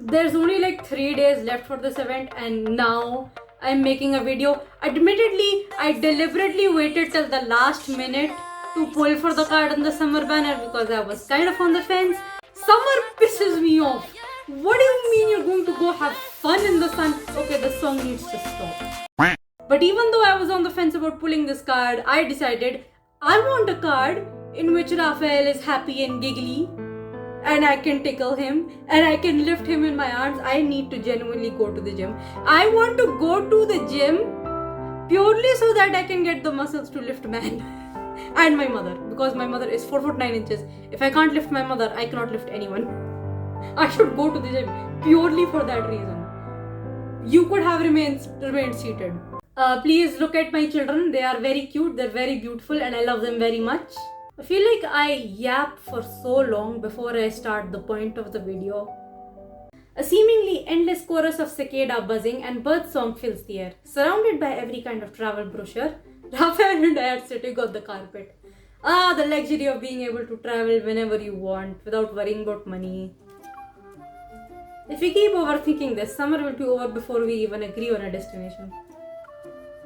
There's only like 3 days left for this event and now I'm making a video. Admittedly, I deliberately waited till the last minute to pull for the card on the summer banner because I was kind of on the fence. Summer pisses me off. What do you mean you're going to go have fun in the sun? Okay, the song needs to stop. But even though I was on the fence about pulling this card, I decided I want a card in which Rafayel is happy and giggly and I can tickle him and I can lift him in my arms. I need to genuinely go to the gym. I want to go to the gym purely so that I can get the muscles to lift man and my mother, because my mother is 4 foot 9 inches. If I can't lift my mother, I cannot lift anyone. I should go to the gym purely for that reason. You could have remained seated. Please look at my children. They are very cute, they're very beautiful and I love them very much. I feel like I yap for so long before I start the point of the video. A seemingly endless chorus of cicada buzzing and bird song fills the air. Surrounded by every kind of travel brochure, Rafayel and I are sitting on the carpet. The luxury of being able to travel whenever you want without worrying about money. If we keep overthinking this, summer will be over before we even agree on a destination.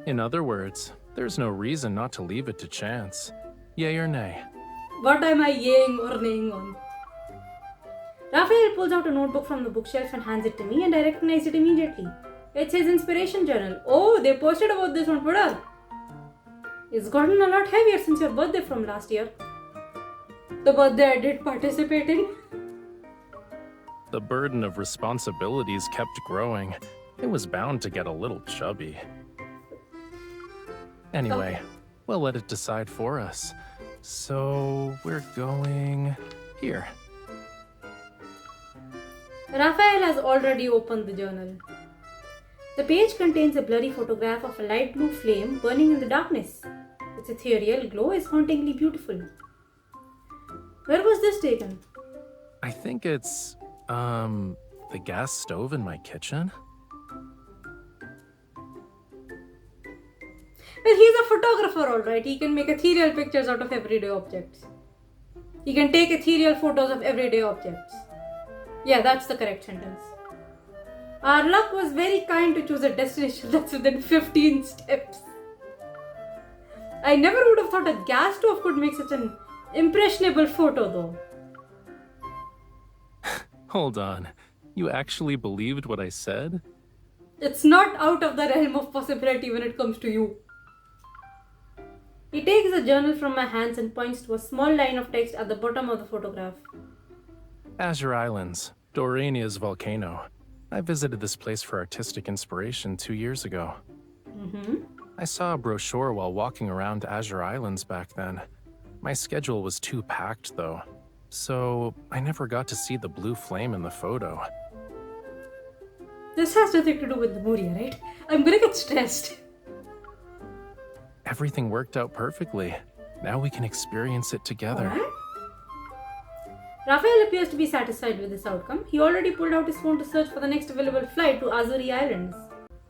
In other words, there's no reason not to leave it to chance. Yay or nay? What am I yaying or naying on? Rafayel pulls out a notebook from the bookshelf and hands it to me and I recognize it immediately. It's his inspiration journal. Oh, they posted about this on Twitter. It's gotten a lot heavier since your birthday from last year. The birthday I did participate in. The burden of responsibilities kept growing. It was bound to get a little chubby. Anyway, we'll let it decide for us. So, we're going here. Rafayel has already opened the journal. The page contains a blurry photograph of a light blue flame burning in the darkness. Its ethereal glow is hauntingly beautiful. Where was this taken? I think it's, the gas stove in my kitchen? Well, he's a photographer, alright. He can make ethereal pictures out of everyday objects. He can take ethereal photos of everyday objects. Yeah, that's the correct sentence. Our luck was very kind to choose a destination that's within 15 steps. I never would have thought a gas stove could make such an impressionable photo though. Hold on. You actually believed what I said? It's not out of the realm of possibility when it comes to you. He takes the journal from my hands and points to a small line of text at the bottom of the photograph. Azure Islands, Dorania's volcano. I visited this place for artistic inspiration 2 years ago. I saw a brochure while walking around Azure Islands back then. My schedule was too packed though, so I never got to see the blue flame in the photo. This has nothing to do with the Moria, right? I'm gonna get stressed. Everything worked out perfectly. Now we can experience it together. What? Rafayel appears to be satisfied with this outcome. He already pulled out his phone to search for the next available flight to Azure Islands.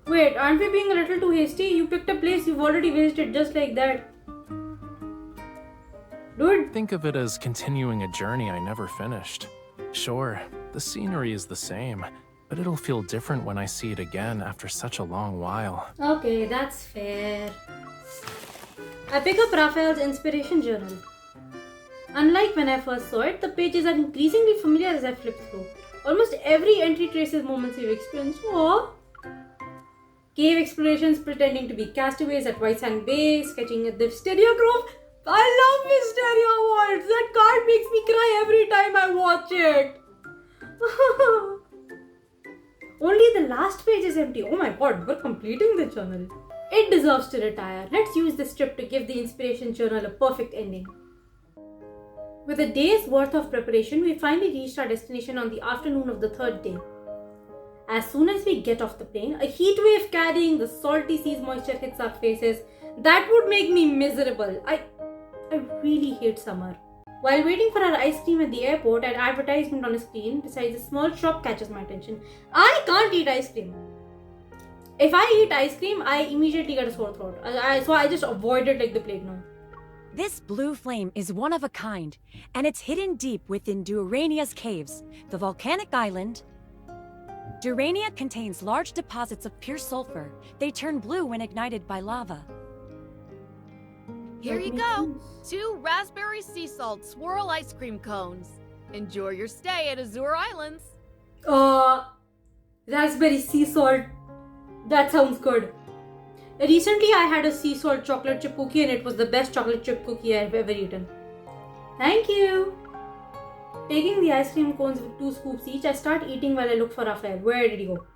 Wait, aren't we being a little too hasty? You picked a place you've already visited just like that. Dude. Think of it as continuing a journey I never finished. Sure, the scenery is the same, but it'll feel different when I see it again after such a long while. Okay, that's fair. I pick up Rafayel's inspiration journal. Unlike when I first saw it, the pages are increasingly familiar as I flip through. Almost every entry traces moments we've experienced. Aww. Cave explorations pretending to be castaways at White Sand Bay, sketching at the Wisteria Grove. I love Wisteria Worlds! That card makes me cry every time I watch it. Only the last page is empty. Oh my god, we're completing the journal. It deserves to retire. Let's use this trip to give the inspiration journal a perfect ending. With a day's worth of preparation, we finally reached our destination on the afternoon of the third day. As soon as we get off the plane, a heat wave carrying the salty sea's moisture hits our faces. That would make me miserable. I really hate summer. While waiting for our ice cream at the airport, an advertisement on a screen beside a small shop catches my attention. I can't eat ice cream. If I eat ice cream, I immediately get a sore throat. So I just avoid it like the plague now. This blue flame is one of a kind, and it's hidden deep within Durania's caves, the volcanic island Durania contains large deposits of pure sulfur. They turn blue when ignited by lava. Here you go. 2 raspberry sea salt swirl ice cream cones. Enjoy your stay at Azure Islands. Raspberry sea salt. That sounds good. Recently, I had a sea salt chocolate chip cookie and it was the best chocolate chip cookie I've ever eaten. Thank you. Taking the ice cream cones with 2 scoops each, I start eating while I look for Rafayel. Where did he go?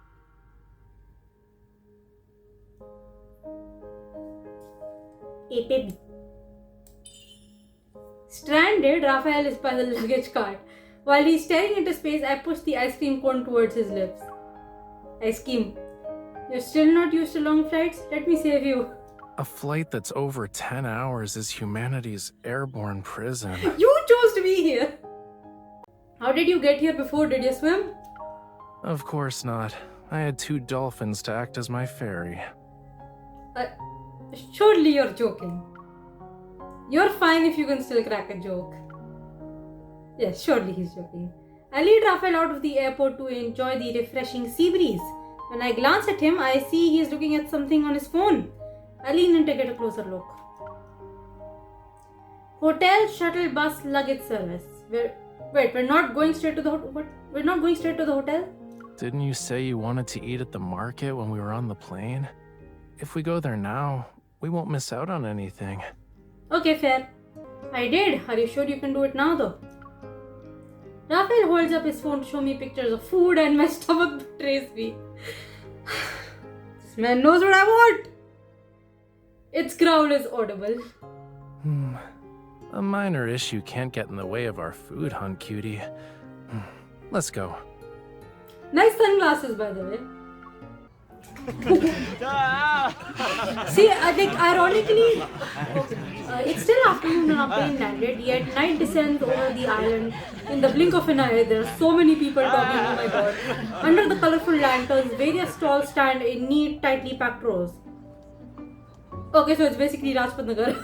Hey, baby. Stranded, Rafayel is by the luggage cart. While he's staring into space, I push the ice cream cone towards his lips. Ice cream. You're still not used to long flights? Let me save you. A flight that's over 10 hours is humanity's airborne prison. You chose to be here. How did you get here before? Did you swim? Of course not. I had 2 dolphins to act as my ferry. Surely you're joking. You're fine if you can still crack a joke. Yes, surely he's joking. I lead Rafayel out of the airport to enjoy the refreshing sea breeze. When I glance at him, I see he's looking at something on his phone. I lean in to get a closer look. Hotel shuttle bus luggage service. We're not going straight to the hotel? We're not going straight to the hotel? Didn't you say you wanted to eat at the market when we were on the plane? If we go there now, we won't miss out on anything. Okay, fair. I did. Are you sure you can do it now though? Rafayel holds up his phone to show me pictures of food and my stomach betrays me. This man knows what I want. Its growl is audible. A minor issue can't get in the way of our food hunt, cutie. Let's go. Nice sunglasses, by the way. See, I think ironically, it's still afternoon and our plane landed, yet night descends over the island. In the blink of an eye, there are so many people talking, oh my god. Under the colorful lanterns, various stalls stand in neat, tightly packed rows. Okay, so it's basically Rajpat Nagar.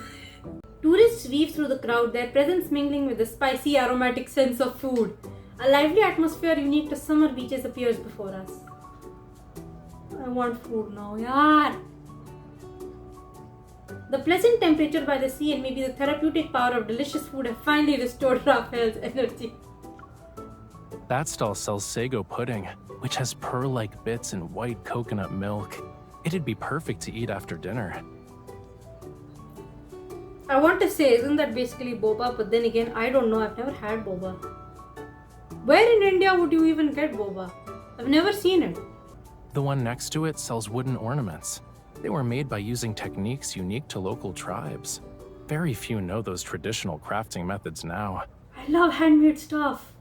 Tourists weave through the crowd, their presence mingling with the spicy, aromatic sense of food. A lively atmosphere unique to summer beaches appears before us. I want food now, yaar. The pleasant temperature by the sea and maybe the therapeutic power of delicious food have finally restored Rafayel's energy. That stall sells sago pudding, which has pearl-like bits and white coconut milk. It'd be perfect to eat after dinner. I want to say, isn't that basically boba? But then again, I don't know. I've never had boba. Where in India would you even get boba? I've never seen it. The one next to it sells wooden ornaments. They were made by using techniques unique to local tribes. Very few know those traditional crafting methods now. I love handmade stuff.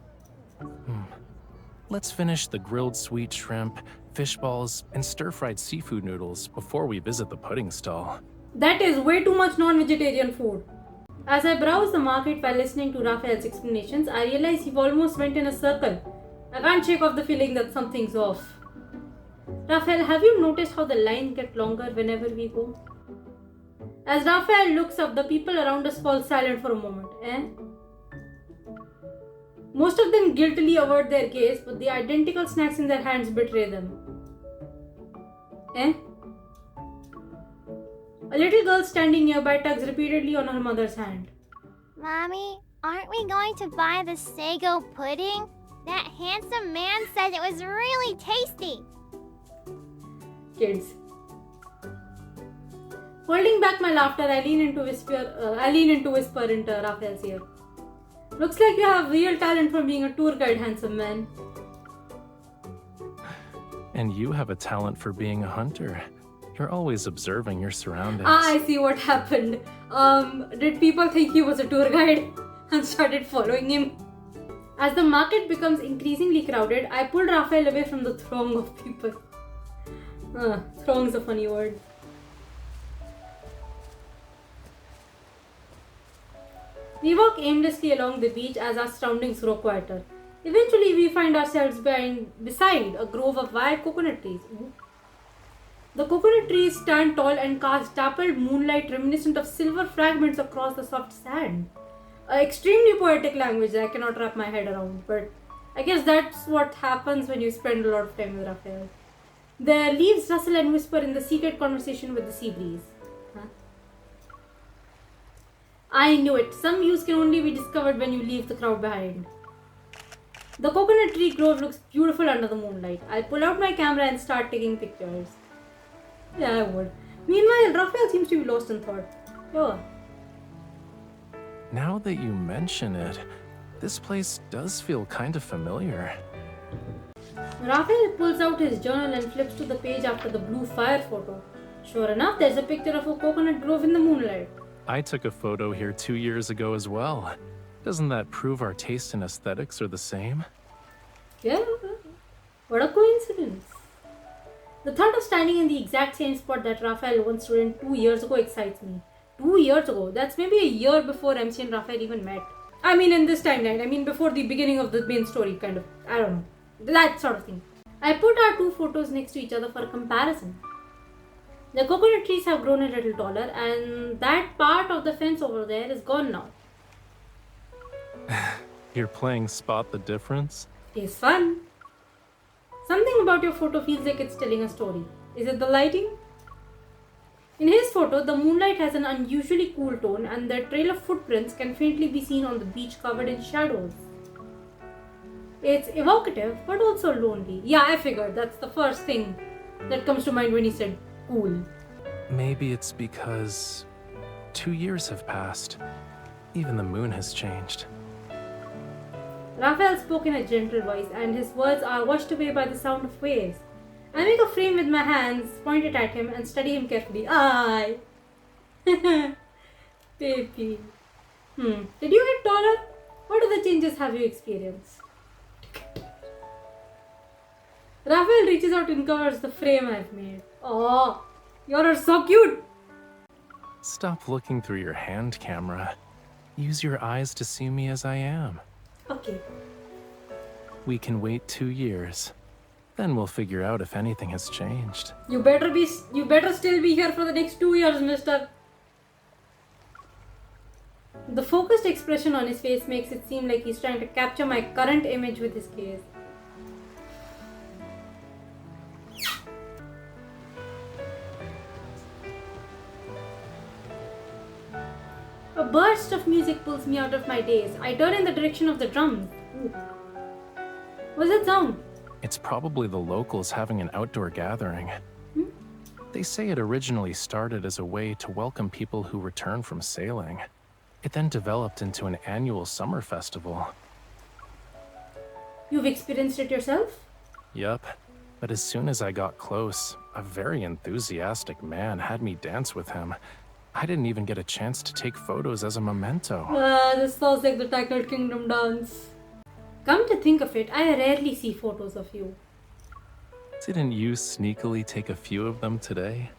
Let's finish the grilled sweet shrimp, fish balls, and stir-fried seafood noodles before we visit the pudding stall. That is way too much non-vegetarian food. As I browse the market while listening to Rafayel's explanations, I realize he almost went in a circle. I can't shake off the feeling that something's off. Rafayel, have you noticed how the lines get longer whenever we go? As Rafayel looks up, the people around us fall silent for a moment. Most of them guiltily avert their gaze, but the identical snacks in their hands betray them. A little girl standing nearby tugs repeatedly on her mother's hand. Mommy, aren't we going to buy the sago pudding? That handsome man said it was really tasty. Kids. Holding back my laughter, I lean in to whisper into Rafayel's ear. Looks like you have real talent for being a tour guide, handsome man. And you have a talent for being a hunter. You're always observing your surroundings. I see what happened. Did people think he was a tour guide and started following him? As the market becomes increasingly crowded, I pulled Rafayel away from the throng of people. Throng's a funny word. We walk aimlessly along the beach as our surroundings grow quieter. Eventually, we find ourselves beside a grove of wild coconut trees. The coconut trees stand tall and cast dappled moonlight reminiscent of silver fragments across the soft sand. Extremely poetic language that I cannot wrap my head around, but I guess that's what happens when you spend a lot of time with Rafayel. The leaves rustle and whisper in the secret conversation with the sea breeze. Huh? I knew it. Some views can only be discovered when you leave the crowd behind. The coconut tree grove looks beautiful under the moonlight. I'll pull out my camera and start taking pictures. Yeah, I would. Meanwhile, Rafayel seems to be lost in thought. Yeah. Now that you mention it, this place does feel kind of familiar. Rafayel pulls out his journal and flips to the page after the blue fire photo. Sure enough, there's a picture of a coconut grove in the moonlight. I took a photo here 2 years ago as well. Doesn't that prove our taste and aesthetics are the same? Yeah, what a coincidence. The thought of standing in the exact same spot that Rafayel once stood in 2 years ago excites me. 2 years ago? That's maybe a year before MC and Rafayel even met. I mean, in this timeline. I mean, before the beginning of the main story, kind of. I don't know. That sort of thing. I put our two photos next to each other for a comparison. The coconut trees have grown a little taller, and that part of the fence over there is gone now. You're playing Spot the Difference? It's fun. Something about your photo feels like it's telling a story. Is it the lighting? In his photo, the moonlight has an unusually cool tone, and the trail of footprints can faintly be seen on the beach covered in shadows. It's evocative, but also lonely. Yeah, I figured. That's the first thing that comes to mind when he said cool. Maybe it's because 2 years have passed. Even the moon has changed. Rafayel spoke in a gentle voice, and his words are washed away by the sound of waves. I make a frame with my hands, point it at him, and study him carefully. Aye. Baby. Did you get taller? What other changes have you experienced? Rafayel reaches out and covers the frame I've made. Oh, you're so cute. Stop looking through your hand camera. Use your eyes to see me as I am. Okay. We can wait 2 years. Then we'll figure out if anything has changed. You better still be here for the next 2 years, mister. The focused expression on his face makes it seem like he's trying to capture my current image with his gaze. A burst of music pulls me out of my daze. I turn in the direction of the drums. Ooh. What's that sound? It's probably the locals having an outdoor gathering. They say it originally started as a way to welcome people who return from sailing. It then developed into an annual summer festival. You've experienced it yourself? Yup. But as soon as I got close, a very enthusiastic man had me dance with him. I didn't even get a chance to take photos as a memento. This sounds like the Tangled Kingdom dance. Come to think of it, I rarely see photos of you. Didn't you sneakily take a few of them today?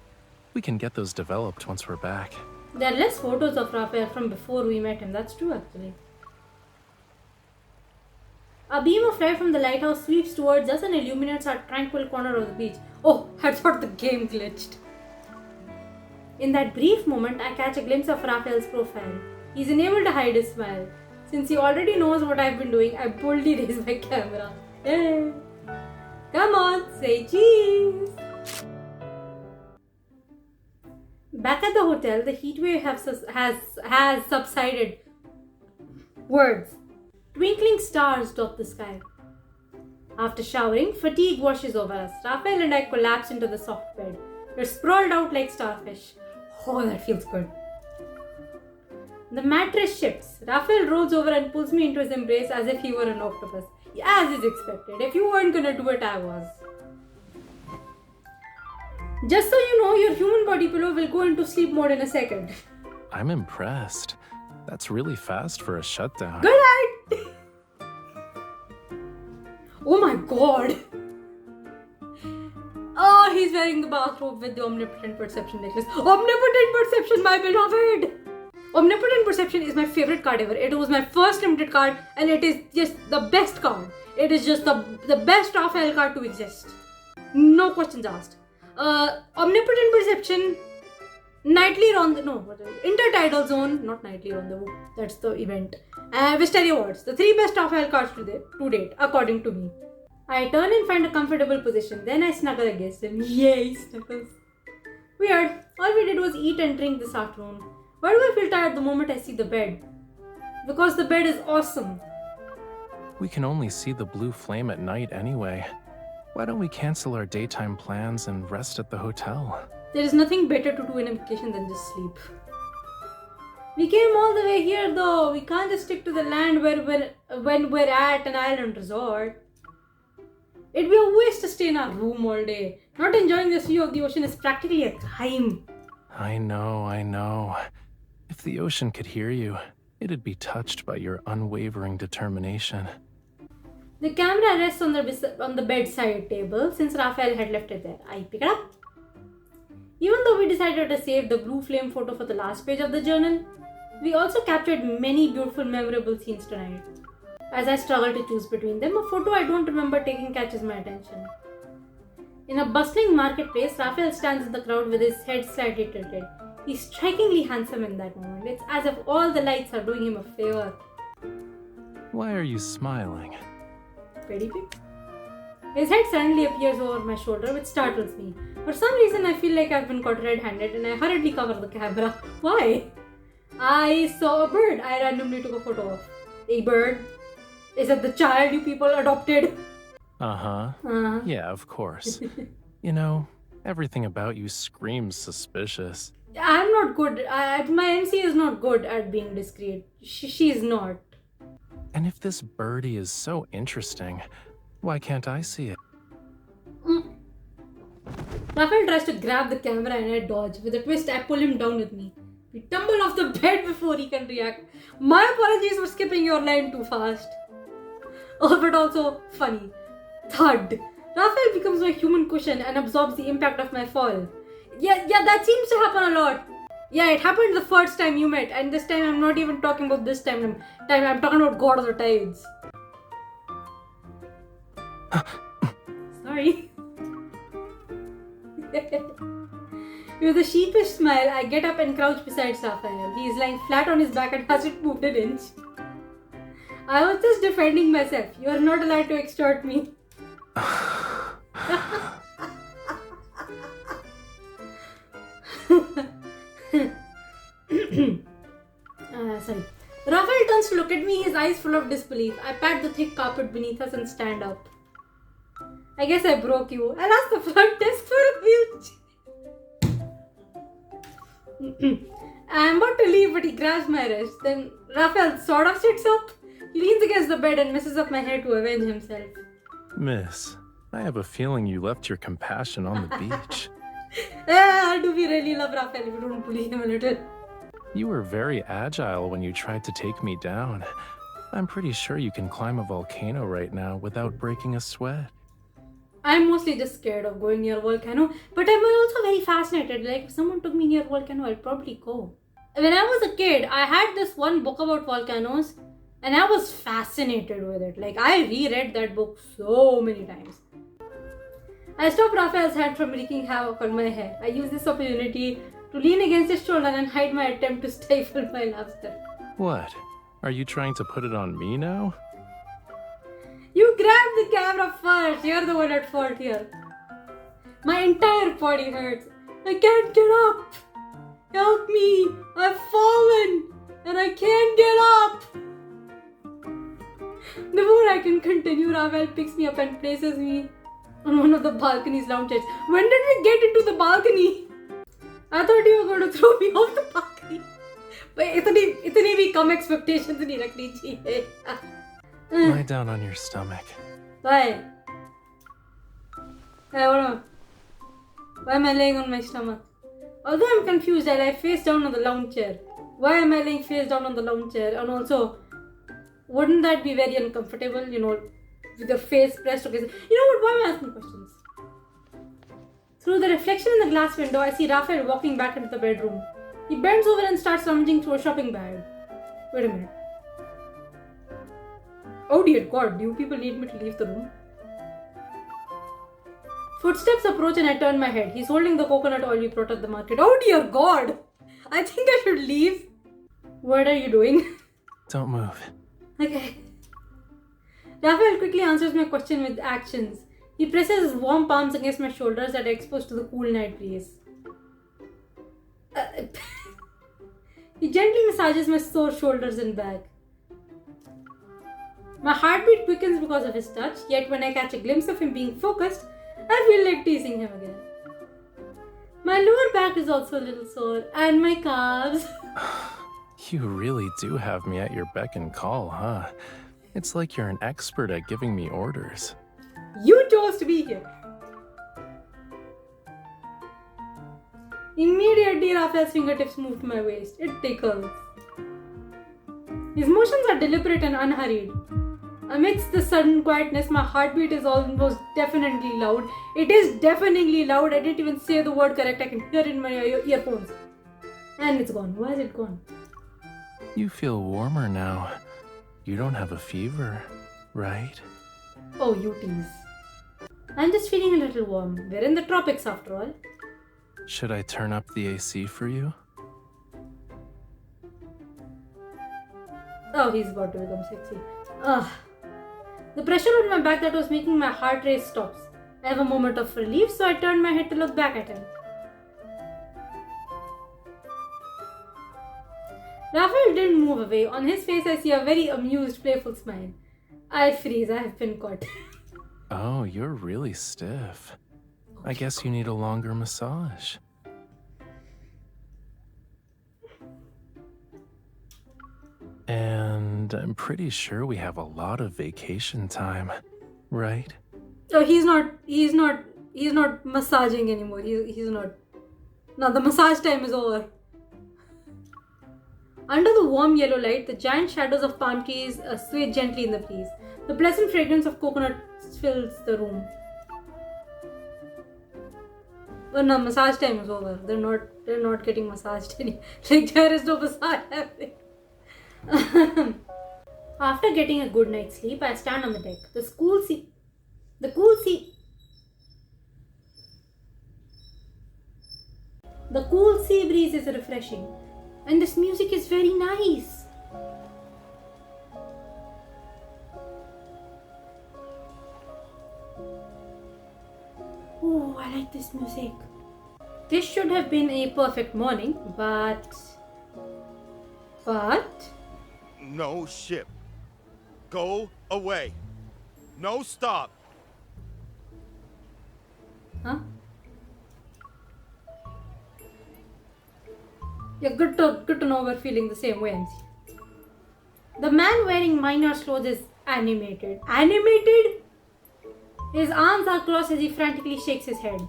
We can get those developed once we're back. There are less photos of Rafayel from before we met him. That's true, actually. A beam of light from the lighthouse sweeps towards us and illuminates our tranquil corner of the beach. Oh, I thought the game glitched. In that brief moment, I catch a glimpse of Rafayel's profile. He's unable to hide his smile. Since he already knows what I've been doing, I boldly raise my camera. Hey. Come on, say cheese! Back at the hotel, the heatwave has subsided. Words. Twinkling stars dot the sky. After showering, fatigue washes over us. Rafayel and I collapse into the soft bed. We're sprawled out like starfish. Oh, that feels good. The mattress shifts. Rafayel rolls over and pulls me into his embrace as if he were an octopus. As is expected. If you weren't gonna do it, I was. Just so you know, your human body pillow will go into sleep mode in a second. I'm impressed. That's really fast for a shutdown. Good night! Oh my god! Oh, he's wearing the bathrobe with the omnipotent perception necklace. Omnipotent perception, my beloved! Omnipotent perception is my favorite card ever. It was my first limited card and it is just the best card. It is just the best Rafayel card to exist. No questions asked. Omnipotent perception Nightly Rendezvous, Intertidal Zone, not Nightly Rendezvous, that's the event. Wisteria Awards, the 3 best Rafayel cards to date, according to me. I turn and find a comfortable position, then I snuggle against him. Yay, snuggles. Weird, all we did was eat and drink this afternoon. Why do I feel tired the moment I see the bed? Because the bed is awesome. We can only see the blue flame at night anyway. Why don't we cancel our daytime plans and rest at the hotel? There is nothing better to do in a vacation than just sleep. We came all the way here though. We can't just stick to the land when we're at an island resort. It'd be a waste to stay in our room all day. Not enjoying this view of the ocean is practically a crime. I know. If the ocean could hear you, it'd be touched by your unwavering determination. The camera rests on the bedside table since Rafayel had left it there. I pick it up. Even though we decided to save the blue flame photo for the last page of the journal, we also captured many beautiful memorable scenes tonight. As I struggle to choose between them, a photo I don't remember taking catches my attention. In a bustling marketplace, Rafayel stands in the crowd with his head slightly tilted. He's strikingly handsome in that moment. It's as if all the lights are doing him a favor. Why are you smiling? Pretty big. His head suddenly appears over my shoulder, which startles me. For some reason, I feel like I've been caught red-handed and I hurriedly cover the camera. Why? I saw a bird I randomly took a photo of. A bird? Is it the child you people adopted? Uh-huh. Yeah, of course. You know, everything about you screams suspicious. I'm not good. My MC is not good at being discreet. She's not. And if this birdie is so interesting, why can't I see it? Rafayel tries to grab the camera and I dodge. With a twist, I pull him down with me. We tumble off the bed before he can react. My apologies for skipping your line too fast. Oh, but also funny. Thud. Rafayel becomes my human cushion and absorbs the impact of my fall. Yeah, that seems to happen a lot. Yeah, it happened the first time you met, and this time I'm not even talking about this time. I'm talking about God of the Tides. Sorry. With a sheepish smile, I get up and crouch beside Rafayel. He is lying flat on his back and hasn't moved an inch. I was just defending myself. You are not allowed to extort me. Sorry. Rafayel turns to look at me, his eyes full of disbelief. I pat the thick carpet beneath us and stand up. I guess I broke you. I'll ask the front desk for a wheelchair. I'm about to leave, but he grabs my wrist. Then Rafayel sort of sits up. He leans against the bed and messes up my hair to avenge himself. Miss, I have a feeling you left your compassion on the beach. Do we really love Rafayel if we don't bully him a little? You were very agile when you tried to take me down. I'm pretty sure you can climb a volcano right now without breaking a sweat. I'm mostly just scared of going near a volcano, but I'm also very fascinated. Like, if someone took me near a volcano, I'd probably go. When I was a kid, I had this one book about volcanoes, and I was fascinated with it. Like, I reread that book so many times. I stop Rafayel's hand from wreaking havoc on my hair. I use this opportunity to lean against his shoulder and hide my attempt to stifle my laughter. What? Are you trying to put it on me now? You grabbed the camera first. You're the one at fault here. My entire body hurts. I can't get up. Help me. I've fallen and I can't get up. Before I can continue, Rafayel picks me up and places me on one of the balcony's lounge chairs. When did we get into the balcony? I thought you were going to throw me off the balcony. But itni bhi kam expectations nahi rakhni chahiye. Lie down on your stomach. Why? Hey, hold on. Why am I laying on my stomach? Although I'm confused, I lie face down on the lounge chair. Why am I laying face down on the lounge chair? And also, wouldn't that be very uncomfortable, with your face pressed against... You know what? Why am I asking questions? Through the reflection in the glass window, I see Rafayel walking back into the bedroom. He bends over and starts rummaging through a shopping bag. Wait a minute. Oh dear God, do you people need me to leave the room? Footsteps approach and I turn my head. He's holding the coconut oil we brought at the market. Oh dear God! I think I should leave. What are you doing? Don't move. Okay. Rafayel quickly answers my question with actions. He presses his warm palms against my shoulders that are exposed to the cool night breeze. He gently massages my sore shoulders and back. My heartbeat quickens because of his touch, yet when I catch a glimpse of him being focused, I feel like teasing him again. My lower back is also a little sore, and my calves. You really do have me at your beck and call, huh? It's like you're an expert at giving me orders. You chose to be here. Immediately, Raphael's fingertips move to my waist. It tickles. His motions are deliberate and unhurried. Amidst the sudden quietness, my heartbeat is almost deafeningly loud. It is deafeningly loud. I didn't even say the word correct. I can hear it in my earphones. And it's gone. Why is it gone? You feel warmer now. You don't have a fever, right? Oh, you tease. I'm just feeling a little warm. We're in the tropics after all. Should I turn up the AC for you? Oh, he's about to become sexy. Ugh. The pressure on my back that was making my heart race stops. I have a moment of relief, so I turned my head to look back at him. Raphael didn't move away. On his face, I see a very amused, playful smile. I freeze. I have been caught. Oh, you're really stiff. I guess you need a longer massage. And I'm pretty sure we have a lot of vacation time, right? Oh, he's not massaging anymore. He's not. Now the massage time is over. Under the warm yellow light, the giant shadows of palm trees sway gently in the breeze. The pleasant fragrance of coconut fills the room. Oh no, massage time is over. They're not getting massaged anymore. Like there is no massage happening. After getting a good night's sleep, I stand on the deck. The cool sea breeze is refreshing, and this music is very nice. Oh, I like this music. This should have been a perfect morning, but... No ship. Go away. No stop. Huh? Yeah, good to know we're feeling the same way, MC. The man wearing miner's clothes is animated. Animated? His arms are crossed as he frantically shakes his head.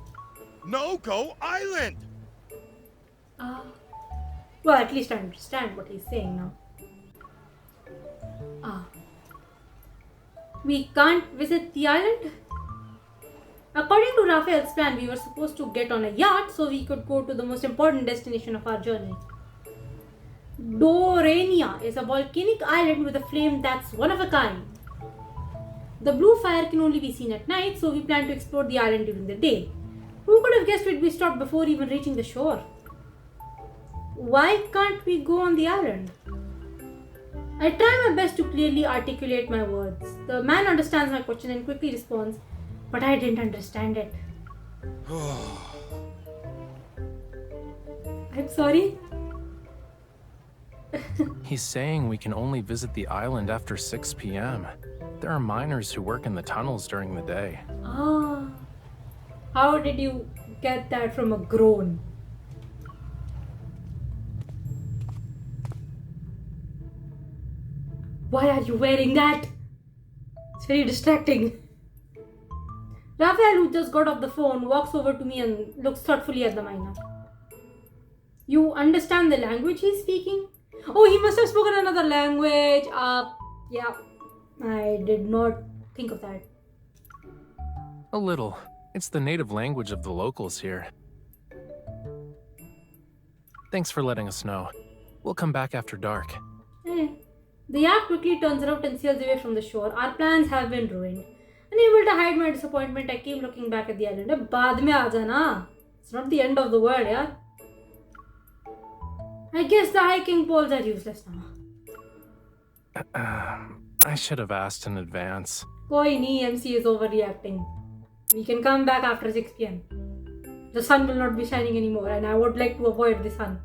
No go island. Well, at least I understand what he's saying now. We can't visit the island? According to Raphael's plan, we were supposed to get on a yacht so we could go to the most important destination of our journey. Dorania is a volcanic island with a flame that's one of a kind. The blue fire can only be seen at night, so we plan to explore the island during the day. Who could have guessed we'd be stopped before even reaching the shore? Why can't we go on the island? I try my best to clearly articulate my words. The man understands my question and quickly responds, but I didn't understand it. I'm sorry. He's saying we can only visit the island after 6 p.m. There are miners who work in the tunnels during the day. How did you get that from a groan? Why are you wearing that? It's very distracting. Raphael, who just got off the phone, walks over to me and looks thoughtfully at the miner. You understand the language he's speaking? Oh, he must have spoken another language. Yeah, I did not think of that. A little. It's the native language of the locals here. Thanks for letting us know. We'll come back after dark. The yacht quickly turns around and sails away from the shore. Our plans have been ruined. And Unable to hide my disappointment, I keep looking back at the island. Baad mein aa jana. It's not the end of the world, yeah? I guess the hiking poles are useless now. I should have asked in advance. Koi nahi, MC is overreacting. We can come back after 6 p.m. The sun will not be shining anymore, and I would like to avoid the sun.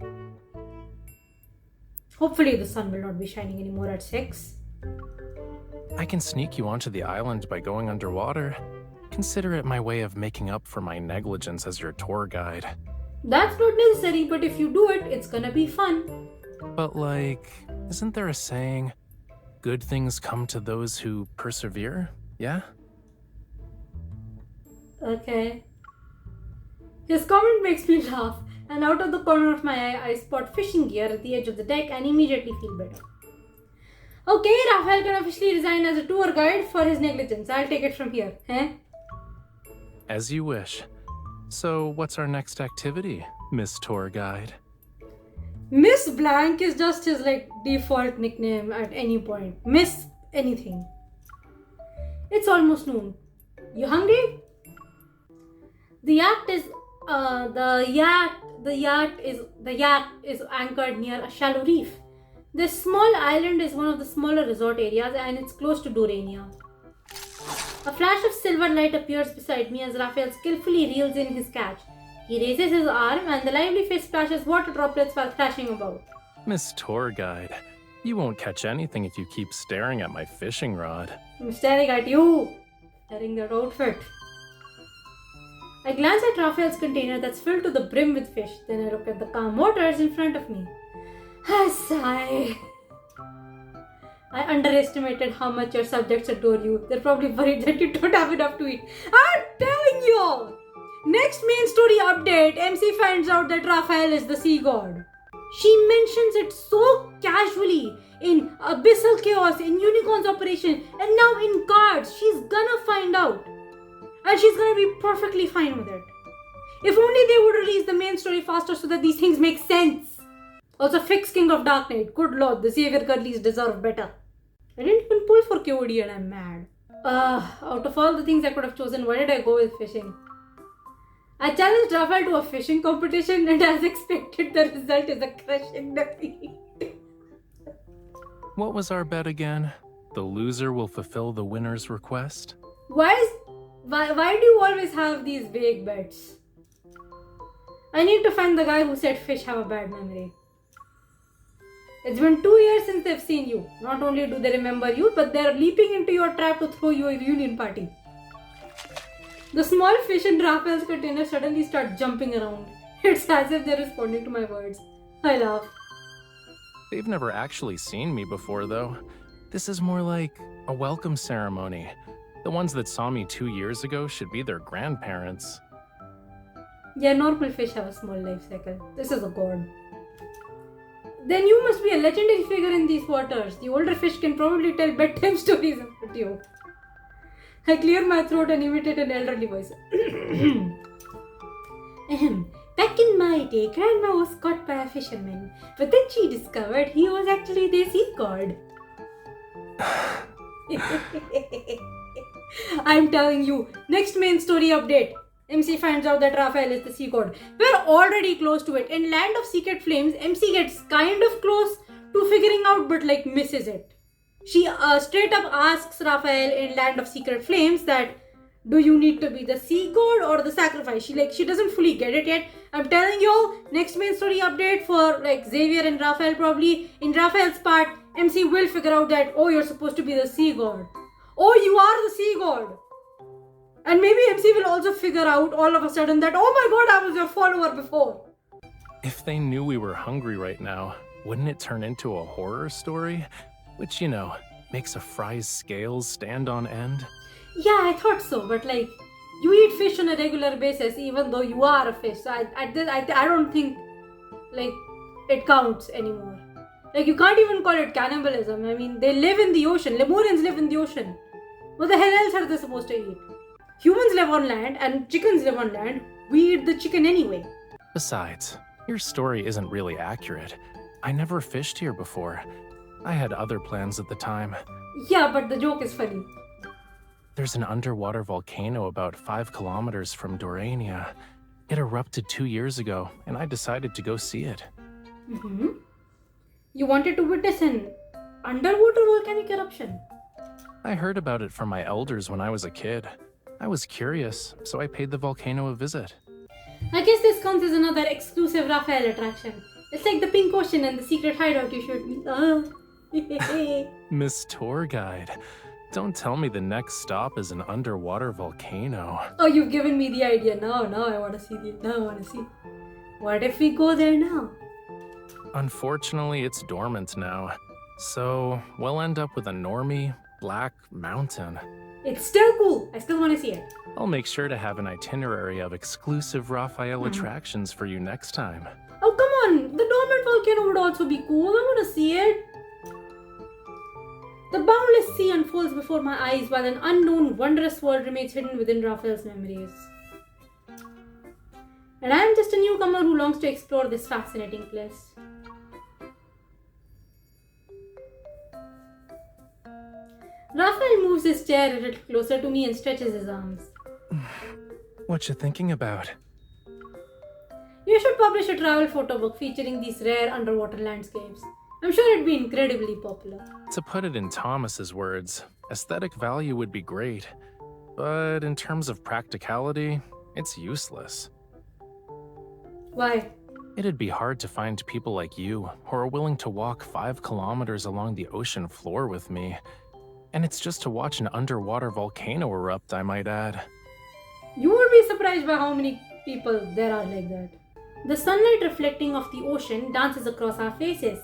Hopefully the sun will not be shining anymore at 6. I can sneak you onto the island by going underwater. Consider it my way of making up for my negligence as your tour guide. That's not necessary, but if you do it, it's gonna be fun. But like, isn't there a saying, good things come to those who persevere? Yeah? Okay. His comment makes me laugh, and out of the corner of my eye, I spot fishing gear at the edge of the deck and immediately feel better. Okay, Rafayel can officially resign as a tour guide for his negligence. I'll take it from here. Eh? As you wish. So, what's our next activity, Miss Tour Guide? Miss Blank is just his default nickname at any point. Miss anything. It's almost noon. You hungry? The yacht is anchored near a shallow reef. This small island is one of the smaller resort areas and it's close to Dorania. A flash of silver light appears beside me as Rafayel skillfully reels in his catch. He raises his arm and the lively fish splashes water droplets while splashing about. Miss Tour Guide, you won't catch anything if you keep staring at my fishing rod. I'm staring at you, wearing that outfit. I glance at Rafayel's container that's filled to the brim with fish. Then I look at the calm waters in front of me. I sigh. I underestimated how much your subjects adore you. They're probably worried that you don't have enough to eat. I'm telling you! Next main story update, MC finds out that Rafayel is the sea god. She mentions it so casually in Abyssal Chaos, in Unicorn's Operation, and now in cards. She's gonna find out. And she's gonna be perfectly fine with it. If only they would release the main story faster so that these things make sense. Also, fix King of Dark Knight. Good lord, the Xavier Curlies deserve better. I didn't even pull for KOD and I'm mad. Out of all the things I could have chosen, why did I go with fishing? I challenged Rafayel to a fishing competition and as expected, the result is a crushing defeat. What was our bet again? The loser will fulfill the winner's request? Why do you always have these vague bets? I need to find the guy who said fish have a bad memory. It's been 2 years since they've seen you. Not only do they remember you, but they're leaping into your trap to throw you a reunion party. The small fish in Rafayel's container suddenly start jumping around. It's as if they're responding to my words. I laugh. They've never actually seen me before, though. This is more like a welcome ceremony. The ones that saw me 2 years ago should be their grandparents. Yeah, normal fish have a small life cycle. This is a god. Then you must be a legendary figure in these waters. The older fish can probably tell bedtime stories about you. I clear my throat and imitate an elderly voice. Back in my day, Grandma was caught by a fisherman, but then she discovered he was actually the sea god. I'm telling you, next main story update. MC finds out that Rafayel is the sea god. We're already close to it. In Land of Secret Flames, MC gets kind of close to figuring out but misses it. She straight up asks Rafayel in Land of Secret Flames that, do you need to be the sea god or the sacrifice? She doesn't fully get it yet. I'm telling you, next main story update for Xavier and Rafayel probably. In Rafayel's part, MC will figure out that, oh, you're supposed to be the sea god. Oh, you are the sea god. And maybe MC will also figure out all of a sudden that, oh my god, I was your follower before. If they knew we were hungry right now, wouldn't it turn into a horror story? Which, makes a fry's scales stand on end? Yeah, I thought so, but you eat fish on a regular basis even though you are a fish. So I don't think it counts anymore. You can't even call it cannibalism. I mean, they live in the ocean. Lemurians live in the ocean. What the hell else are they supposed to eat? Humans live on land and chickens live on land. We eat the chicken anyway. Besides, your story isn't really accurate. I never fished here before. I had other plans at the time. Yeah, but the joke is funny. There's an underwater volcano about 5 kilometers from Dorania. It erupted 2 years ago, and I decided to go see it. Mm-hmm. You wanted to witness an underwater volcanic eruption? I heard about it from my elders when I was a kid. I was curious, so I paid the volcano a visit. I guess this counts as another exclusive Rafayel attraction. It's like the pink ocean and the secret hideout you showed me. Oh. Miss Tour Guide, don't tell me the next stop is an underwater volcano. Oh, you've given me the idea. Now I want to see What if we go there now? Unfortunately, it's dormant now. So, we'll end up with a normie, black mountain. It's still cool. I still want to see it. I'll make sure to have an itinerary of exclusive Rafayel attractions for you next time. Oh, come on. The dormant volcano would also be cool. I want to see it. The boundless sea unfolds before my eyes while an unknown, wondrous world remains hidden within Rafayel's memories. And I am just a newcomer who longs to explore this fascinating place. Rafayel moves his chair a little closer to me and stretches his arms. What you thinking about? You should publish a travel photo book featuring these rare underwater landscapes. I'm sure it'd be incredibly popular. To put it in Thomas's words, aesthetic value would be great, but in terms of practicality, it's useless. Why? It'd be hard to find people like you who are willing to walk 5 kilometers along the ocean floor with me. And it's just to watch an underwater volcano erupt, I might add. You would be surprised by how many people there are like that. The sunlight reflecting off the ocean dances across our faces.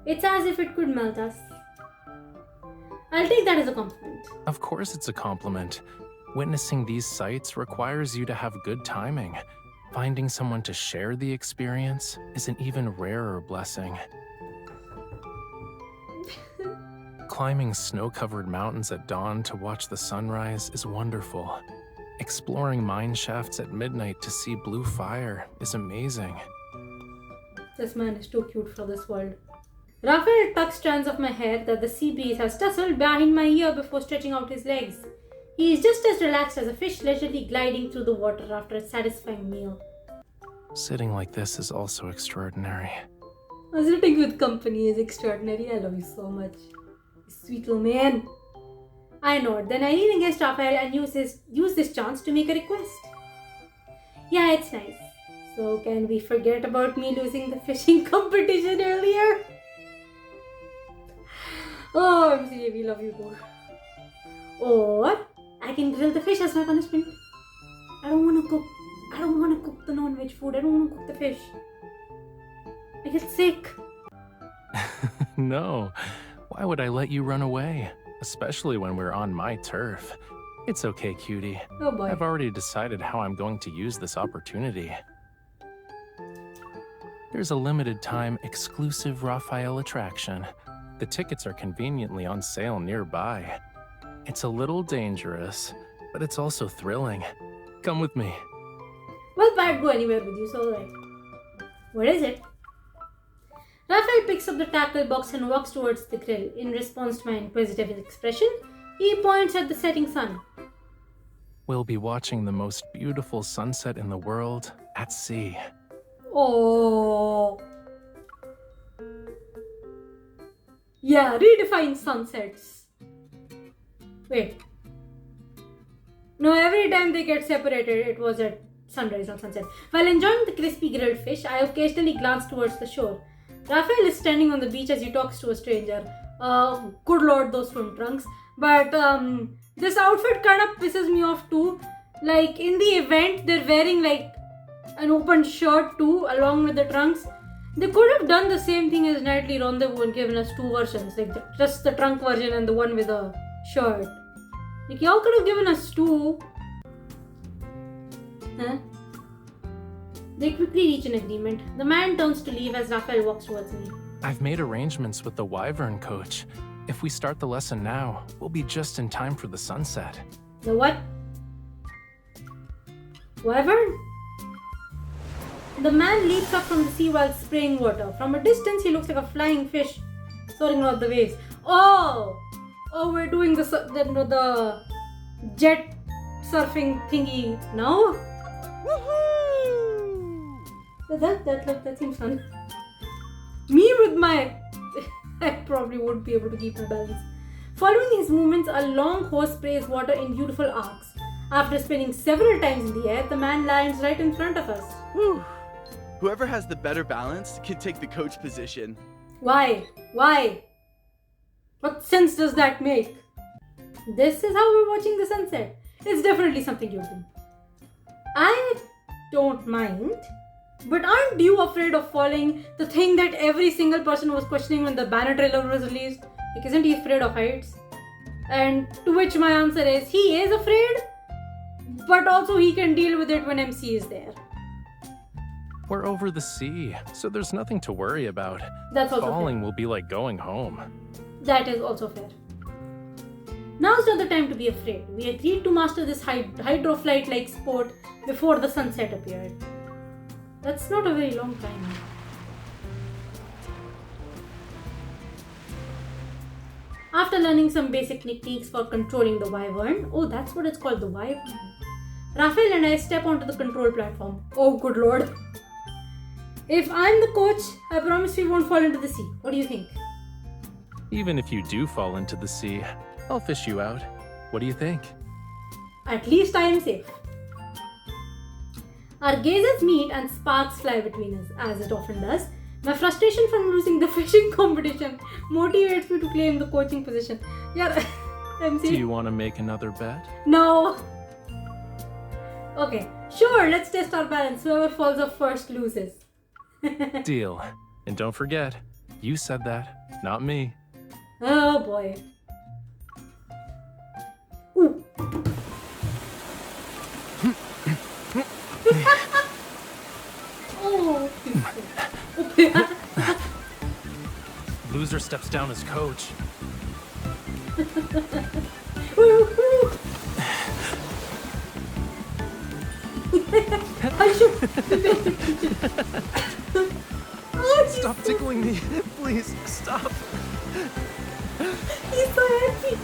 It's as if it could melt us. I'll take that as a compliment. Of course it's a compliment. Witnessing these sights requires you to have good timing. Finding someone to share the experience is an even rarer blessing. Climbing snow-covered mountains at dawn to watch the sunrise is wonderful. Exploring mine shafts at midnight to see blue fire is amazing. This man is too cute for this world. Rafayel tucks strands of my hair that the sea breeze has tousled behind my ear before stretching out his legs. He is just as relaxed as a fish leisurely gliding through the water after a satisfying meal. Sitting like this is also extraordinary. Sitting with company is extraordinary. I love you so much. Sweet little man. I nod. Then I lean against Rafayel and use this chance to make a request. Yeah, it's nice. So can we forget about me losing the fishing competition earlier? Oh, MCA, we love you too. Or I can grill the fish as my punishment. I don't want to cook the non-veg food. I don't want to cook the fish. I get sick. No. Why would I let you run away? Especially when we're on my turf. It's okay, cutie. Oh boy. I've already decided how I'm going to use this opportunity. There's a limited time exclusive Rafayel attraction. The tickets are conveniently on sale nearby. It's a little dangerous, but it's also thrilling. Come with me. Well, I'd go anywhere with you, so alright. Where is it? Rafayel picks up the tackle box and walks towards the grill. In response to my inquisitive expression, he points at the setting sun. We'll be watching the most beautiful sunset in the world at sea. Oh. Yeah, redefine sunsets. Wait. No, every time they get separated, it was at sunrise, not sunset. While enjoying the crispy grilled fish, I occasionally glance towards the shore. Rafayel is standing on the beach as he talks to a stranger. Good lord, those swim trunks. But this outfit kind of pisses me off too. Like in the event, they're wearing like an open shirt too, along with the trunks. They could have done the same thing as Nightly Rendezvous and given us two versions, like just the trunk version and the one with a shirt. Like y'all could have given us two. Huh? They quickly reach an agreement. The man turns to leave as Rafayel walks towards me. I've made arrangements with the Wyvern coach. If we start the lesson now, we'll be just in time for the sunset. The what? Wyvern? The man leaps up from the sea while spraying water. From a distance, he looks like a flying fish soaring out the waves. Oh, we're doing the jet surfing thingy. No? That seems fun. Me with my... I probably won't be able to keep my balance. Following his movements, a long horse sprays water in beautiful arcs. After spinning several times in the air, the man lands right in front of us. Whew. Whoever has the better balance can take the coach position. Why? Why? What sense does that make? This is how we're watching the sunset. It's definitely something you do. I don't mind. But aren't you afraid of falling? The thing that every single person was questioning when the banner trailer was released. Like, isn't he afraid of heights? And to which my answer is, he is afraid. But also he can deal with it when MC is there. We're over the sea, so there's nothing to worry about. That's also Falling fair. will be like going home. That is also fair. Now's not the time to be afraid. We agreed to master this hydroflight-like sport before the sunset appeared. That's not a very long time. After learning some basic techniques for controlling the wyvern, oh, that's what it's called, the wyvern. Rafayel and I step onto the control platform. Oh, good lord. If I'm the coach, I promise we won't fall into the sea. What do you think? Even if you do fall into the sea, I'll fish you out. What do you think? At least I am safe. Our gazes meet and sparks fly between us, as it often does. My frustration from losing the fishing competition motivates me to claim the coaching position. Yeah, I'm Do serious. you want to make another bet? No. Okay, sure, let's test our balance. Whoever falls off first loses. Deal. And don't forget, you said that, not me. Oh boy. Ooh. Oh. Loser steps down as coach. I should. Oh, Stop tickling me. Please, stop. he's so happy.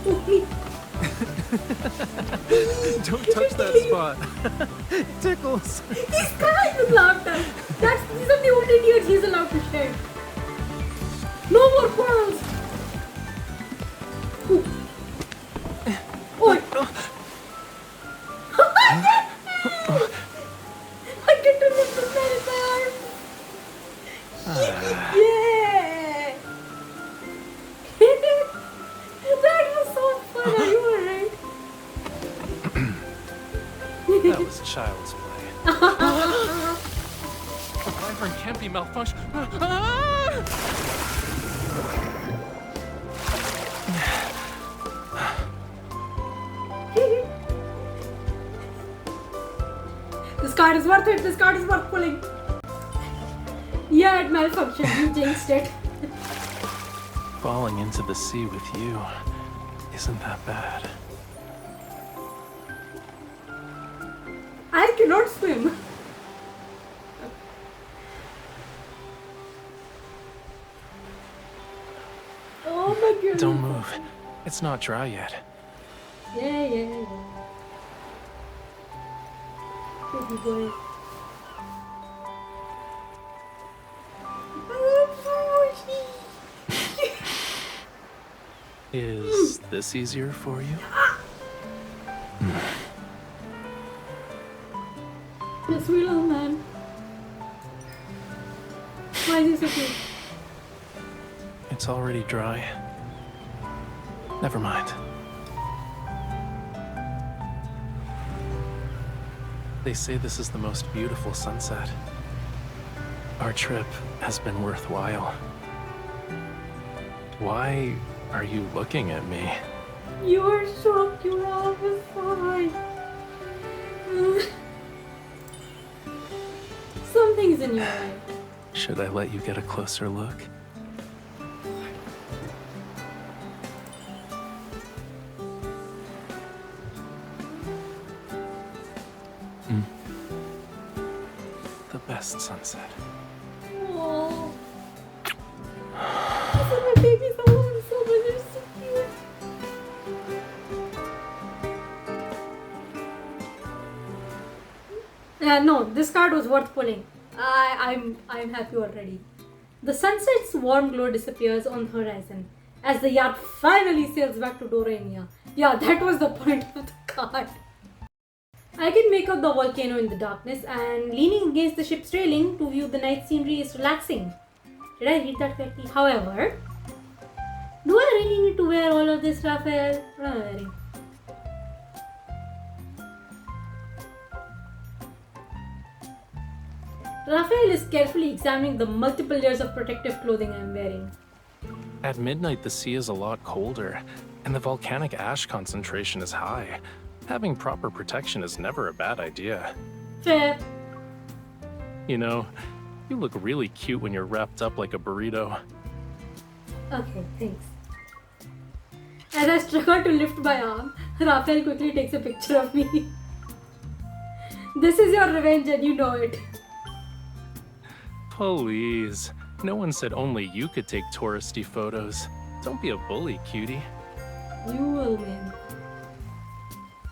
Okay. Don't touch that spot. It tickles. He's crying with laughter. These are the only tears he's allowed to shed. No more quarrels. Ooh. Oh. I get to lift this man in my arms. Yeah. That was so fun. Are you alright? That was child's play. The wyvern can't be malfunction. This card is worth it. This card is worth pulling. Yeah, it malfunctioned. You jinxed it. Falling into the sea with you isn't that bad. I cannot swim. Oh my goodness. Don't move. It's not dry yet. Yeah. Baby boy. Is this easier for you? The sweet little man. Why is he so cute? It's already dry. Never mind. They say this is the most beautiful sunset. Our trip has been worthwhile. Why are you looking at me? You're so cute. I was fine. Something's in your eye. Should I let you get a closer look? The best sunset. Oh. I said my baby's the one so much. No, this card was worth pulling. I'm happy already. The sunset's warm glow disappears on the horizon as the yacht finally sails back to Dorania. Yeah, that was the point of the card. I can make out the volcano in the darkness, and leaning against the ship's railing to view the night scenery is relaxing. Did I read that correctly? However, do I really need to wear all of this, Raphael? What am I wearing? Raphael is carefully examining the multiple layers of protective clothing I am wearing. At midnight, the sea is a lot colder, and the volcanic ash concentration is high. Having proper protection is never a bad idea. Fair. You know, you look really cute when you're wrapped up like a burrito. Okay, thanks. As I struggle to lift my arm, Raphael quickly takes a picture of me. This is your revenge and you know it. Please. No one said only you could take touristy photos. Don't be a bully, cutie. You will, man.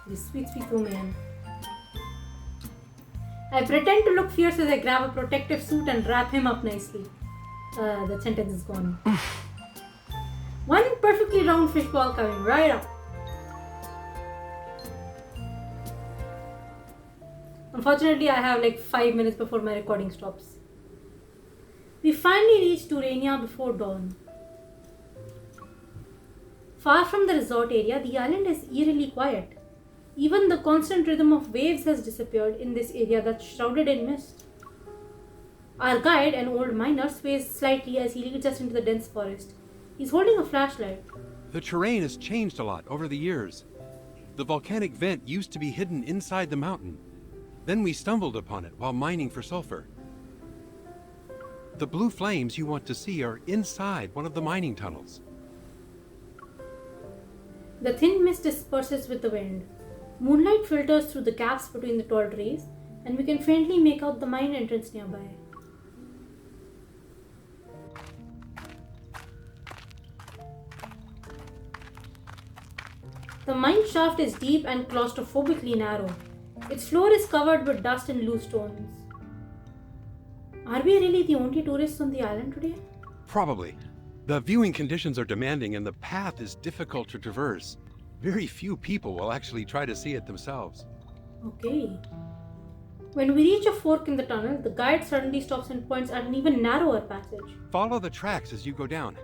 You sweet, sweet woman. I pretend to look fierce as I grab a protective suit and wrap him up nicely. That sentence is gone. One perfectly round fishball coming right up. Unfortunately, I have like 5 minutes before my recording stops. We finally reached Dorania before dawn. Far from the resort area, the island is eerily quiet. Even the constant rhythm of waves has disappeared in this area that's shrouded in mist. Our guide, an old miner, sways slightly as he leads us into the dense forest. He's holding a flashlight. The terrain has changed a lot over the years. The volcanic vent used to be hidden inside the mountain. Then we stumbled upon it while mining for sulfur. The blue flames you want to see are inside one of the mining tunnels. The thin mist disperses with the wind. Moonlight filters through the gaps between the tall trees, and we can faintly make out the mine entrance nearby. The mine shaft is deep and claustrophobically narrow. Its floor is covered with dust and loose stones. Are we really the only tourists on the island today? Probably. The viewing conditions are demanding and the path is difficult to traverse. Very few people will actually try to see it themselves. Okay. When we reach a fork in the tunnel, the guide suddenly stops and points at an even narrower passage. Follow the tracks as you go down.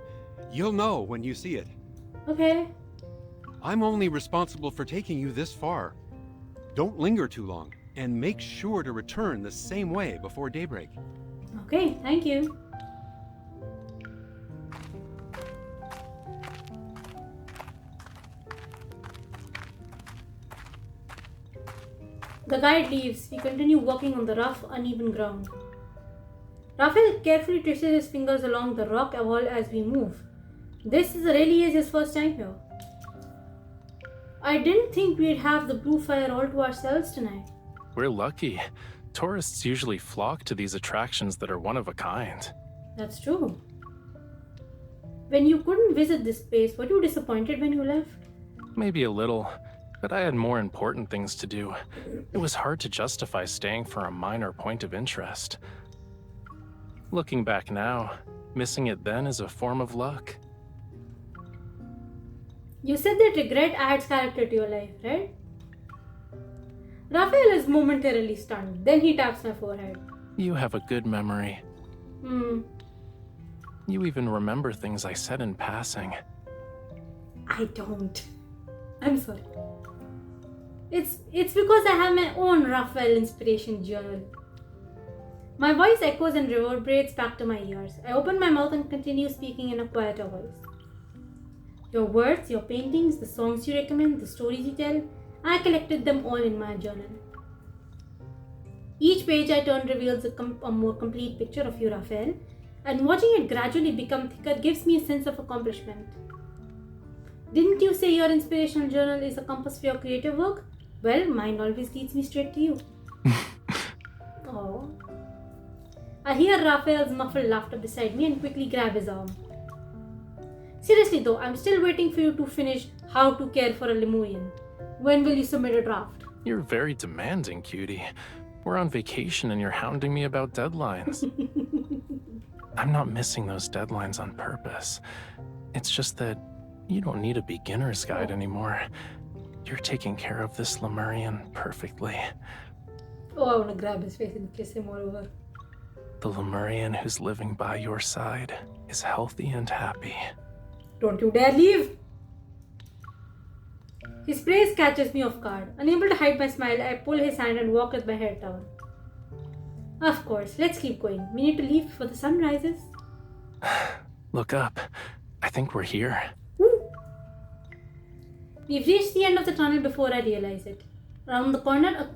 You'll know when you see it. Okay. I'm only responsible for taking you this far. Don't linger too long, and make sure to return the same way before daybreak. Okay, thank you. The guide leaves. We continue walking on the rough, uneven ground. Raphael carefully traces his fingers along the rock wall as we move. This really is his first time here. I didn't think we'd have the blue fire all to ourselves tonight. We're lucky. Tourists usually flock to these attractions that are one of a kind. That's true. When you couldn't visit this place, were you disappointed when you left? Maybe a little, but I had more important things to do. It was hard to justify staying for a minor point of interest. Looking back now, missing it then is a form of luck. You said that regret adds character to your life, right? Raphael is momentarily stunned. Then he taps my forehead. You have a good memory. You even remember things I said in passing. I don't. I'm sorry. It's because I have my own Raphael inspiration journal. My voice echoes and reverberates back to my ears. I open my mouth and continue speaking in a quieter voice. Your words, your paintings, the songs you recommend, the stories you tell, I collected them all in my journal. Each page I turn reveals a more complete picture of you, Raphael, and watching it gradually become thicker gives me a sense of accomplishment. Didn't you say your inspirational journal is a compass for your creative work? Well, mine always leads me straight to you. Oh. I hear Raphael's muffled laughter beside me and quickly grab his arm. Seriously though, I'm still waiting for you to finish How to Care for a Lemurian. When will you submit a draft? You're very demanding, cutie. We're on vacation and you're hounding me about deadlines. I'm not missing those deadlines on purpose. It's just that you don't need a beginner's guide anymore. You're taking care of this Lemurian perfectly. Oh, I want to grab his face and kiss him all over. The Lemurian who's living by your side is healthy and happy. Don't you dare leave! His praise catches me off guard. Unable to hide my smile, I pull his hand and walk with my head down. Of course, let's keep going. We need to leave before the sun rises. Look up. I think we're here. Woo. We've reached the end of the tunnel before I realize it. Around the corner,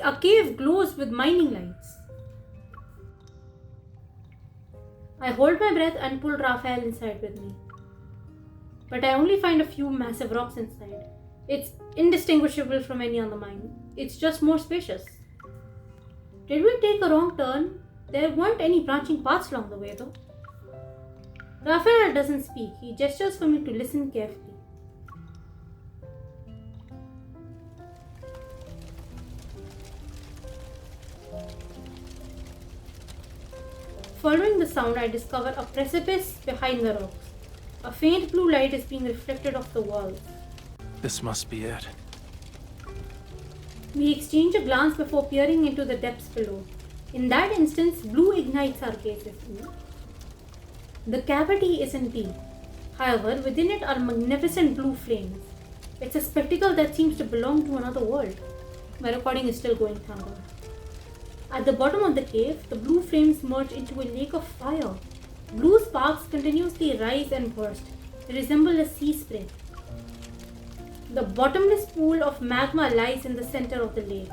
a cave glows with mining lights. I hold my breath and pull Rafayel inside with me. But I only find a few massive rocks inside. It's indistinguishable from any other mine. It's just more spacious. Did we take a wrong turn? There weren't any branching paths along the way though. Rafayel doesn't speak. He gestures for me to listen carefully. Following the sound, I discover a precipice behind the rocks. A faint blue light is being reflected off the walls. This must be it. We exchange a glance before peering into the depths below. In that instance, blue ignites our gazes. The cavity isn't deep. However, within it are magnificent blue flames. It's a spectacle that seems to belong to another world. My recording is still going, thank God. At the bottom of the cave, the blue flames merge into a lake of fire. Blue sparks continuously rise and burst. They resemble a sea spray. The bottomless pool of magma lies in the center of the lake.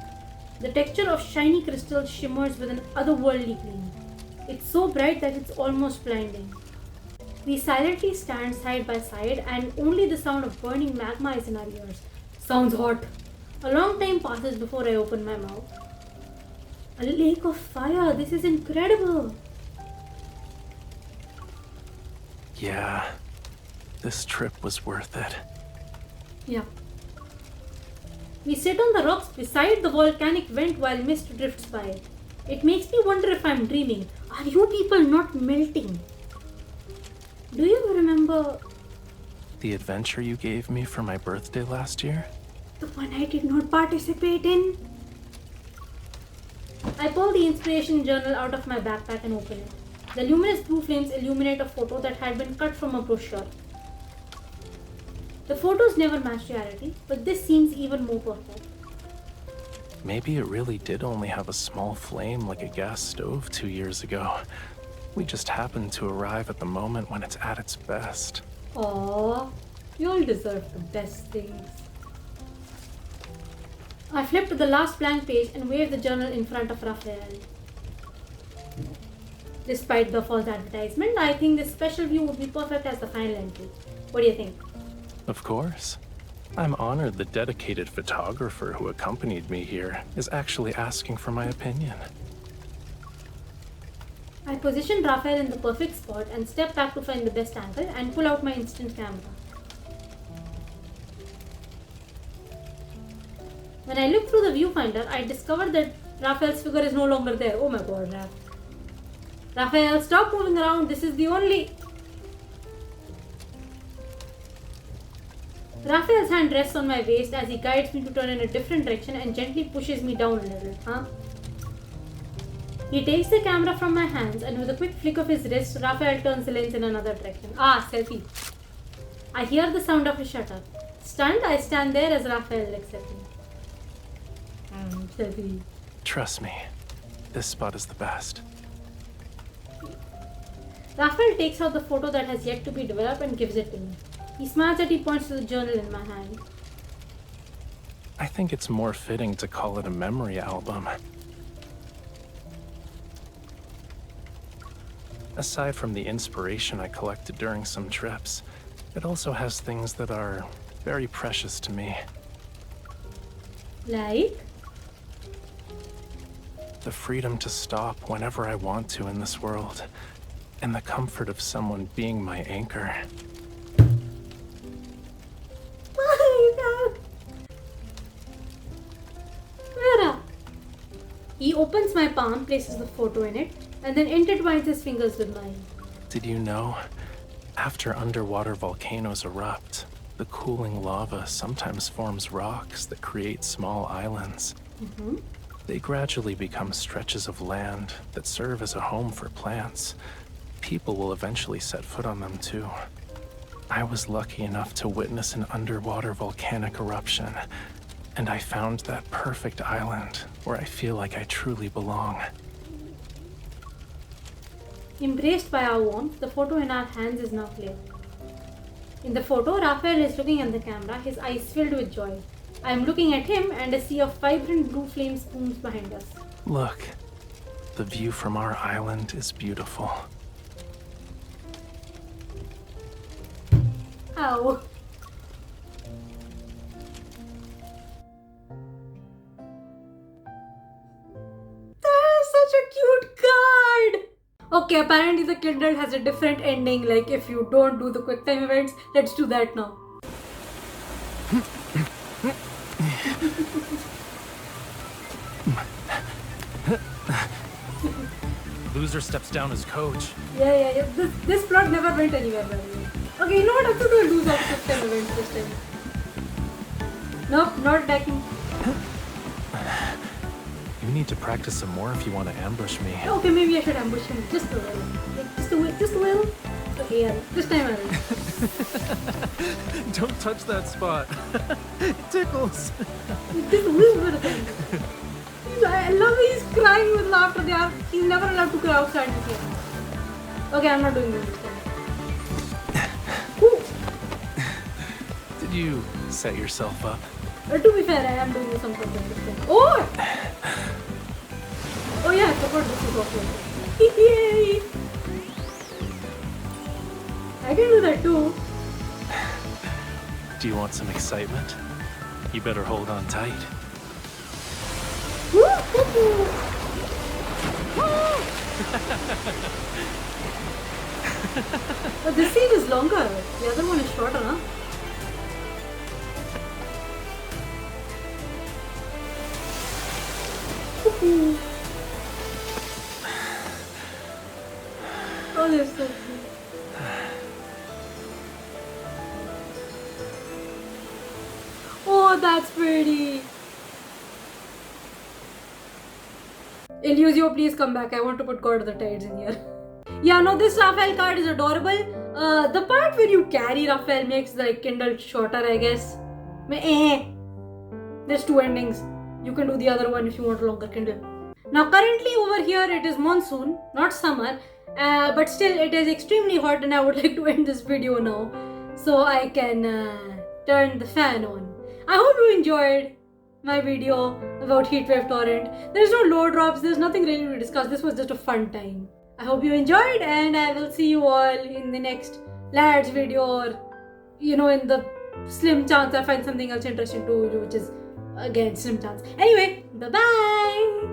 The texture of shiny crystal shimmers with an otherworldly gleam. It's so bright that it's almost blinding. We silently stand side by side and only the sound of burning magma is in our ears. Sounds hot. A long time passes before I open my mouth. A lake of fire, this is incredible. Yeah, this trip was worth it. Yeah. We sit on the rocks beside the volcanic vent while mist drifts by. It makes me wonder if I'm dreaming. Are you people not melting? Do you remember The adventure you gave me for my birthday last year? the one I did not participate in? I pull the inspiration journal out of my backpack and open it. The luminous blue flames illuminate a photo that had been cut from a brochure. The photos never matched reality, but this seems even more perfect. Maybe it really did only have a small flame like a gas stove 2 years ago. We just happened to arrive at the moment when it's at its best. Aww, you all deserve the best things. I flip to the last blank page and wave the journal in front of Rafayel. Despite the false advertisement, I think this special view would be perfect as the final entry. What do you think? Of course. I'm honored the dedicated photographer who accompanied me here is actually asking for my opinion. I position Rafayel in the perfect spot and step back to find the best angle and pull out my instant camera. When I look through the viewfinder, I discover that Rafayel's figure is no longer there. Oh my god, Raph. Rafayel, stop moving around. This is the only... Rafayel's hand rests on my waist as he guides me to turn in a different direction and gently pushes me down a little, He takes the camera from my hands and with a quick flick of his wrist, Rafayel turns the lens in another direction. Ah, selfie. I hear the sound of a shutter. Stunned, I stand there as Rafayel looks at me. Selfie. Trust me, this spot is the best. Rafayel takes out the photo that has yet to be developed and gives it to me. He smiles and he points to the journal in my hand. I think it's more fitting to call it a memory album. Aside from the inspiration I collected during some trips, it also has things that are very precious to me. Like? The freedom to stop whenever I want to in this world, and the comfort of someone being my anchor. Vera! He opens my palm, places the photo in it, and then intertwines his fingers with mine. Did you know? After underwater volcanoes erupt, the cooling lava sometimes forms rocks that create small islands. They gradually become stretches of land that serve as a home for plants. People will eventually set foot on them too. I was lucky enough to witness an underwater volcanic eruption, and I found that perfect island where I feel like I truly belong. Embraced by our warmth, the photo in our hands is now clear. In the photo, Rafayel is looking at the camera, his eyes filled with joy. I am looking at him and a sea of vibrant blue flame booms behind us. Look, the view from our island is beautiful. Ow. That is such a cute card! Okay, apparently the Kindle has a different ending, like if you don't do the quick time events. Let's do that now. Loser steps down as coach. Yeah. This plot never went anywhere, by the way. Okay, you know what? I have to do a lose of quick time events this time. Nope, not attacking. You need to practice some more if you want to ambush me. Okay, maybe I should ambush him just a little. Like, just a little. Okay, yeah, this time I will. Don't touch that spot. It tickles. Just a little bit of time. I love he's crying with laughter. He's never allowed to cry outside this game. Okay, I'm not doing this time. Ooh. Did you set yourself up? To be fair, I am doing this on purpose this time. Oh! Oh yeah, I forgot this is awkward. Yay! I can do that too. Do you want some excitement? You better hold on tight. But this scene is longer. The other one is shorter, huh? Oh, they're so cute. Oh, that's pretty. Elusio, please come back. I want to put God of the Tides in here. Yeah, no, this Rafayel card is adorable. The part where you carry Rafayel makes the Kindle shorter, I guess. There's two endings. You can do the other one if you want a longer Kindle. Now, currently over here it is monsoon, not summer. But still it is extremely hot and I would like to end this video now so I can turn the fan on. I hope you enjoyed my video about Heatwave Torrent. There's no low drops, there's nothing really to discuss. This was just a fun time. I hope you enjoyed and I will see you all in the next lads video, or in the slim chance I find something else interesting to do, which is again slim chance. Anyway, bye bye.